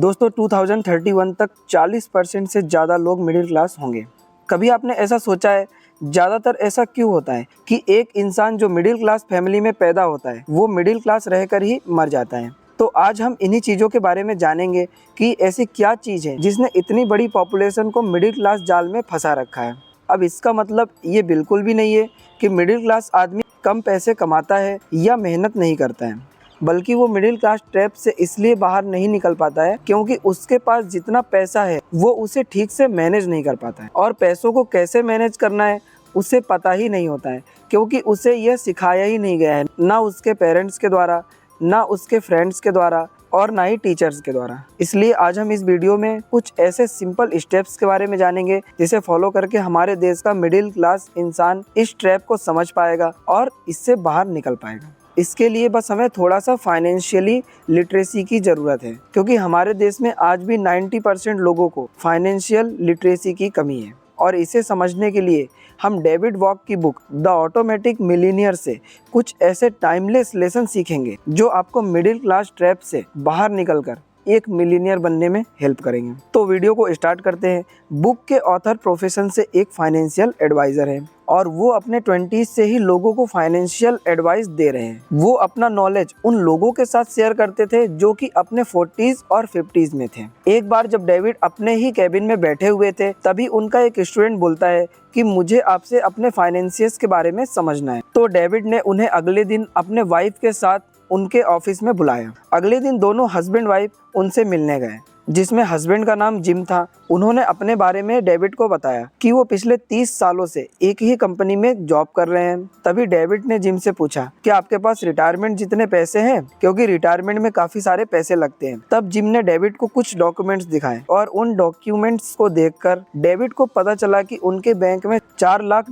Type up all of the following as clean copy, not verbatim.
दोस्तों 2031 तक 40% से ज़्यादा लोग मिडिल क्लास होंगे। कभी आपने ऐसा सोचा है, ज़्यादातर ऐसा क्यों होता है कि एक इंसान जो मिडिल क्लास फैमिली में पैदा होता है वो मिडिल क्लास रहकर ही मर जाता है। तो आज हम इन्हीं चीज़ों के बारे में जानेंगे कि ऐसी क्या चीज़ है जिसने इतनी बड़ी पॉपुलेशन को मिडिल क्लास जाल में फंसा रखा है। अब इसका मतलब ये बिल्कुल भी नहीं है कि मिडिल क्लास आदमी कम पैसे कमाता है या मेहनत नहीं करता है, बल्कि वो मिडिल क्लास ट्रैप से इसलिए बाहर नहीं निकल पाता है क्योंकि उसके पास जितना पैसा है वो उसे ठीक से मैनेज नहीं कर पाता है, और पैसों को कैसे मैनेज करना है उसे पता ही नहीं होता है क्योंकि उसे यह सिखाया ही नहीं गया है, ना उसके पेरेंट्स के द्वारा, ना उसके फ्रेंड्स के द्वारा, और ना ही टीचर्स के द्वारा। इसलिए आज हम इस वीडियो में कुछ ऐसे सिंपल स्टेप्स के बारे में जानेंगे जिसे फॉलो करके हमारे देश का मिडिल क्लास इंसान इस ट्रैप को समझ पाएगा और इससे बाहर निकल पाएगा। इसके लिए बस हमें थोड़ा सा फाइनेंशियली लिटरेसी की ज़रूरत है क्योंकि हमारे देश में आज भी 90% लोगों को फाइनेंशियल लिटरेसी की कमी है। और इसे समझने के लिए हम डेविड वॉक की बुक द ऑटोमेटिक मिलीनियर से कुछ ऐसे टाइमलेस लेसन सीखेंगे जो आपको मिडिल क्लास ट्रैप से बाहर निकलकर एक मिलीनियर बनने में हेल्प करेंगे। तो वीडियो को स्टार्ट करते हैं। बुक के ऑथर प्रोफेशन से एक फाइनेंशियल एडवाइज़र है और वो अपने 20s से ही लोगों को फाइनेंशियल एडवाइस दे रहे हैं। वो अपना नॉलेज उन लोगों के साथ शेयर करते थे जो कि अपने 40s और 50s में थे। एक बार जब डेविड अपने ही कैबिन में बैठे हुए थे तभी उनका एक स्टूडेंट बोलता है कि मुझे आपसे अपने फाइनेंसियर्स के बारे में समझना है। तो डेविड ने उन्हें अगले दिन अपने वाइफ के साथ उनके ऑफिस में बुलाया। अगले दिन दोनों हस्बैंड वाइफ उनसे मिलने गए, जिसमें हस्बैंड का नाम जिम था। उन्होंने अपने बारे में डेविड को बताया कि वो पिछले 30 सालों से एक ही कंपनी में जॉब कर रहे हैं। तभी डेविड ने जिम से पूछा कि आपके पास रिटायरमेंट जितने पैसे हैं, क्योंकि रिटायरमेंट में काफी सारे पैसे लगते हैं। तब जिम ने डेविड को कुछ डॉक्यूमेंट्स दिखाए और उन डॉक्यूमेंट्स को देखकर डेविड को पता चला कि उनके बैंक में $4 लाख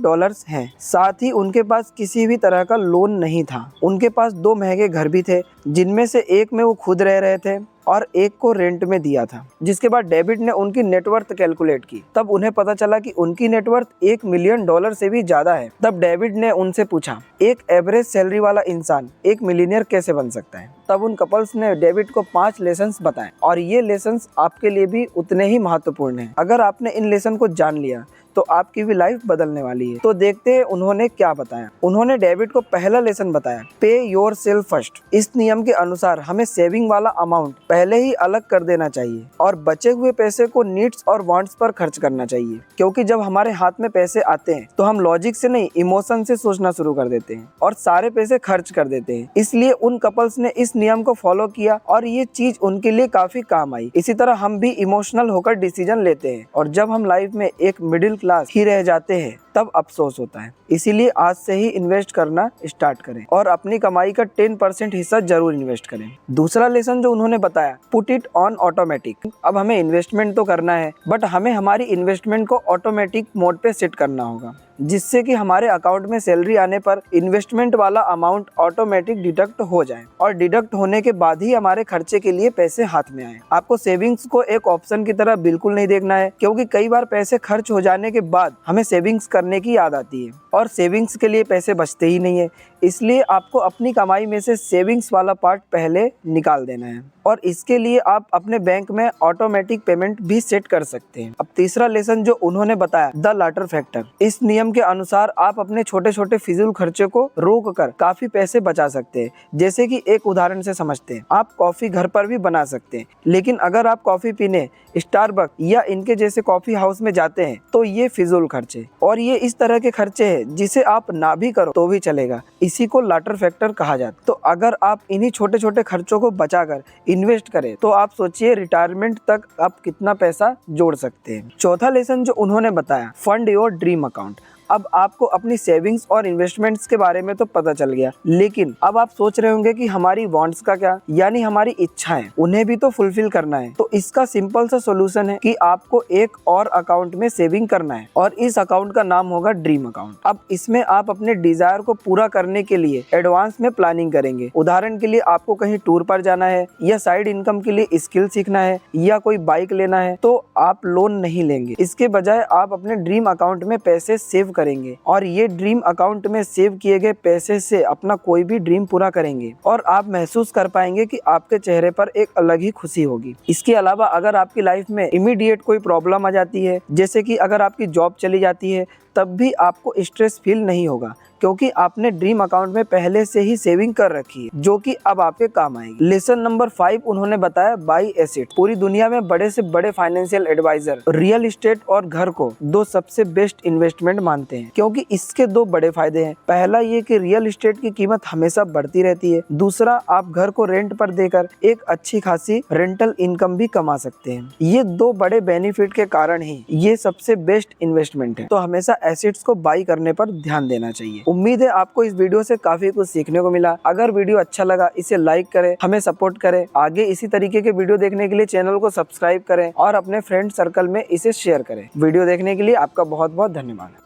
हैं। साथ ही उनके पास किसी भी तरह का लोन नहीं था। उनके पास 2 महंगे घर भी थे, जिनमें से एक में वो खुद रह रहे थे और एक को रेंट में दिया था। जिसके बाद डेविड ने उनकी नेटवर्थ कैलकुलेट की। तब उन्हें पता चला कि उनकी नेटवर्थ $1 मिलियन से भी ज्यादा है। तब डेविड ने उनसे पूछा, एक एवरेज सैलरी वाला इंसान एक मिलीनियर कैसे बन सकता है? तब उन कपल्स ने डेविड को 5 लेसन्स बताए और ये लेसन्स आपके लिए भी उतने ही महत्वपूर्ण हैं। अगर आपने इन लेसन को जान लिया तो आपकी भी लाइफ बदलने वाली है। तो देखते हैं उन्होंने क्या बताया। उन्होंने डेविड को पहला लेसन बताया, पे योर सेल्फ फर्स्ट। इस नियम के अनुसार हमें सेविंग वाला अमाउंट पहले ही अलग कर देना चाहिए और बचे हुए पैसे को नीड्स और वांट्स पर खर्च करना चाहिए, क्योंकि जब हमारे हाथ में पैसे आते हैं तो हम लॉजिक से नहीं इमोशन से सोचना शुरू कर देते हैं और सारे पैसे खर्च कर देते हैं। इसलिए उन कपल्स ने इस नियम को फॉलो किया और ये चीज उनके लिए काफी काम आई। इसी तरह हम भी इमोशनल होकर डिसीजन लेते हैं और जब हम लाइफ में एक मिडिल क्लास ही रह जाते हैं तब अफसोस होता है। इसीलिए आज से ही इन्वेस्ट करना स्टार्ट करें और अपनी कमाई का 10% हिस्सा जरूर इन्वेस्ट करें। दूसरा लेसन जो उन्होंने बताया, पुट इट ऑन ऑटोमेटिक। अब हमें इन्वेस्टमेंट तो करना है, बट हमें हमारी इन्वेस्टमेंट को ऑटोमेटिक मोड पे सेट करना होगा, जिससे कि हमारे अकाउंट में सैलरी आने पर इन्वेस्टमेंट वाला अमाउंट ऑटोमेटिक डिडक्ट हो जाए और डिडक्ट होने के बाद ही हमारे खर्चे के लिए पैसे हाथ में आए। आपको सेविंग्स को एक ऑप्शन की तरह बिल्कुल नहीं देखना है, क्योंकि कई बार पैसे खर्च हो जाने के बाद हमें सेविंग्स करने की याद आती है और सेविंग्स के लिए पैसे बचते ही नहीं है। इसलिए आपको अपनी कमाई में से सेविंग्स वाला पार्ट पहले निकाल देना है और इसके लिए आप अपने बैंक में ऑटोमेटिक पेमेंट भी सेट कर सकते हैं। अब तीसरा लेसन जो उन्होंने बताया, द लाटर फैक्टर। इस नियम के अनुसार आप अपने छोटे छोटे फिजूल खर्चे को रोक कर काफी पैसे बचा सकते हैं। जैसे कि एक उदाहरण से समझते हैं, आप कॉफी घर पर भी बना सकते हैं, लेकिन अगर आप कॉफी पीने स्टारबक्स या इनके जैसे कॉफी हाउस में जाते हैं तो ये फिजूल खर्चे, और ये इस तरह के खर्चे हैं जिसे आप ना भी करो तो भी चलेगा। इसी को लाटर फैक्टर कहा जाता है। तो अगर आप इन्हीं छोटे छोटे खर्चों को बचाकर इन्वेस्ट करें तो आप सोचिए रिटायरमेंट तक आप कितना पैसा जोड़ सकते हैं। चौथा लेसन जो उन्होंने बताया, फंड योर ड्रीम अकाउंट। अब आपको अपनी सेविंग्स और इन्वेस्टमेंट्स के बारे में तो पता चल गया, लेकिन अब आप सोच रहे होंगे कि हमारी वांट्स का क्या, यानी हमारी इच्छाएं, उन्हें भी तो फुलफिल करना है। तो इसका सिंपल सा सोल्यूशन है कि आपको एक और अकाउंट में सेविंग करना है और इस अकाउंट का नाम होगा ड्रीम अकाउंट। अब इसमें आप अपने डिजायर को पूरा करने के लिए एडवांस में प्लानिंग करेंगे। उदाहरण के लिए आपको कहीं टूर पर जाना है या साइड इनकम के लिए स्किल सीखना है या कोई बाइक लेना है, तो आप लोन नहीं लेंगे। इसके बजाय आप अपने ड्रीम अकाउंट में पैसे सेव करेंगे और ये ड्रीम अकाउंट में सेव किए गए पैसे से अपना कोई भी ड्रीम पूरा करेंगे और आप महसूस कर पाएंगे कि आपके चेहरे पर एक अलग ही खुशी होगी। इसके अलावा अगर आपकी लाइफ में इमीडिएट कोई प्रॉब्लम आ जाती है, जैसे कि अगर आपकी जॉब चली जाती है, तब भी आपको स्ट्रेस फील नहीं होगा क्योंकि आपने ड्रीम अकाउंट में पहले से ही सेविंग कर रखी है जो कि अब आपके काम आएगी। लेसन नंबर 5 उन्होंने बताया बाई एसेट। पूरी दुनिया में बड़े से बड़े फाइनेंशियल एडवाइजर रियल एस्टेट और घर को दो सबसे बेस्ट इन्वेस्टमेंट मानते हैं क्योंकि इसके दो बड़े फायदे हैं। पहला ये कि रियल एस्टेट की कीमत हमेशा बढ़ती रहती है। दूसरा, आप घर को रेंट पर देकर एक अच्छी खासी रेंटल इनकम भी कमा सकते हैं। ये दो बड़े बेनिफिट के कारण ही ये सबसे बेस्ट इन्वेस्टमेंट है। तो हमेशा एसेट्स को बाई करने पर ध्यान देना चाहिए। उम्मीद है आपको इस वीडियो से काफी कुछ सीखने को मिला। अगर वीडियो अच्छा लगा इसे लाइक करें, हमें सपोर्ट करें। आगे इसी तरीके के वीडियो देखने के लिए चैनल को सब्सक्राइब करें और अपने फ्रेंड सर्कल में इसे शेयर करें। वीडियो देखने के लिए आपका बहुत बहुत धन्यवाद।